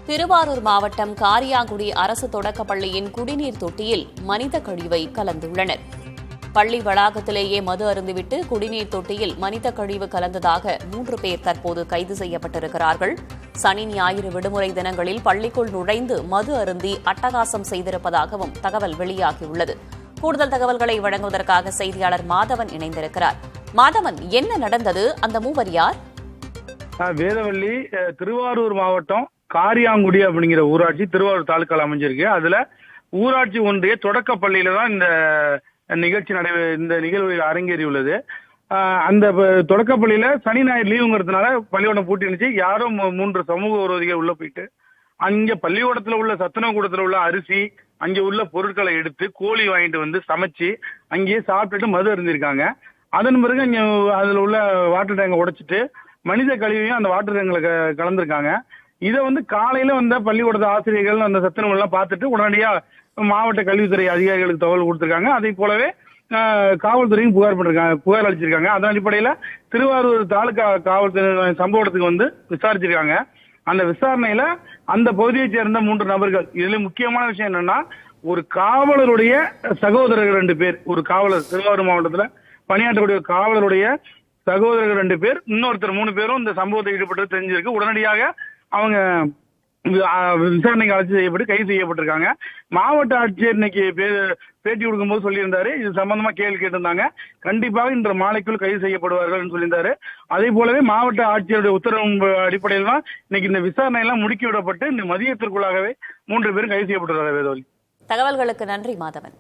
திருவாரூர் மாவட்டம் காரியாங்குடி அரசு தொடக்கப்பள்ளியின் குடிநீர் தொட்டியில் மனித கழிவை கலந்துள்ளனர். பள்ளி வளாகத்திலேயே மது அருந்திவிட்டு குடிநீர் தொட்டியில் மனித கழிவு கலந்ததாக 3 பேர் தற்போது கைது செய்யப்பட்டிருக்கிறார்கள். சனி ஞாயிறு விடுமுறை தினங்களில் பள்ளிக்குள் நுழைந்து மது அருந்தி அட்டகாசம் செய்திருப்பதாகவும் தகவல் வெளியாகியுள்ளது. கூடுதல் தகவல்களை வழங்குவதற்காக செய்தியாளர் மாதவன் இணைந்திருக்கிறார். மாதவன், என்ன நடந்தது? அந்த மூவர் யார்? வேதவள்ளி, திருவாரூர் மாவட்டம் காரியாங்குடி அப்படிங்கிற ஊராட்சி திருவாரூர் தாலுக்கால அமைஞ்சிருக்கு. அதுல ஊராட்சி ஒன்றிய தொடக்க பள்ளியில தான் இந்த நிகழ்வு அரங்கேறியுள்ளது. அந்த தொடக்கப்பள்ளியில சனி ஞாயிறு லீவுங்கிறதுனால பள்ளிக்கூடம் பூட்டி இருந்துச்சு. யாரோ 3 சமூக விரோதிகள் உள்ள போயிட்டு அங்க பள்ளிக்கூடத்துல உள்ள சத்துணவு கூடத்துல உள்ள அரிசி, அங்கே உள்ள பொருட்களை எடுத்து கோழி வாங்கிட்டு வந்து சமைச்சு அங்கேயே சாப்பிட்டுட்டு மது இருந்திருக்காங்க. அதன் பிறகு அங்க அதுல உள்ள வாட்டர் டேங்கை உடைச்சிட்டு மனித கழிவையும் அந்த வாட்டர் டேங்க்ல கலந்துருக்காங்க. இதை காலையில வந்த பள்ளிக்கூடத்து ஆசிரியர்கள் அந்த சத்துணவு எல்லாம் பார்த்துட்டு உடனடியா மாவட்ட கல்வித்துறை அதிகாரிகளுக்கு தகவல் கொடுத்திருக்காங்க. அதே போலவே காவல்துறையும் புகார் அளிச்சிருக்காங்க. அதன் அடிப்படையில திருவாரூர் தாலுகா காவல்துறை சம்பவத்துக்கு விசாரிச்சிருக்காங்க. அந்த விசாரணையில அந்த பகுதியைச் சேர்ந்த 3 நபர்கள், இதுல முக்கியமான விஷயம் என்னன்னா, ஒரு காவலருடைய சகோதரர்கள் 2 பேர், ஒரு காவலர் திருவாரூர் மாவட்டத்துல பணியாற்றக்கூடிய காவலருடைய சகோதரர்கள் 2 பேர், இன்னொருத்தர் 3 பேரும் இந்த சம்பவத்தில் ஈடுபட்டு தெரிஞ்சிருக்கு. உடனடியாக அவங்க விசாரணைக்கு அழைச்சி செய்யப்பட்டு கைது செய்யப்பட்டிருக்காங்க. மாவட்ட ஆட்சியர் இன்னைக்கு பேட்டி கொடுக்கும்போது சொல்லியிருந்தாரு, இது சம்பந்தமா கேள்வி கேட்டிருந்தாங்க. கண்டிப்பாக இன்று மாலைக்குள் கைது செய்யப்படுவார்கள் சொல்லியிருந்தாரு. அதே போலவே மாவட்ட ஆட்சியருடைய உத்தரவு அடிப்படையில் தான் இன்னைக்கு இந்த விசாரணை எல்லாம் முடுக்கி விடப்பட்டு இந்த மதியத்திற்குள்ளாகவே 3 பேரும் கைது செய்யப்பட்டுள்ளார். வேதவழி, தகவல்களுக்கு நன்றி மாதவன்.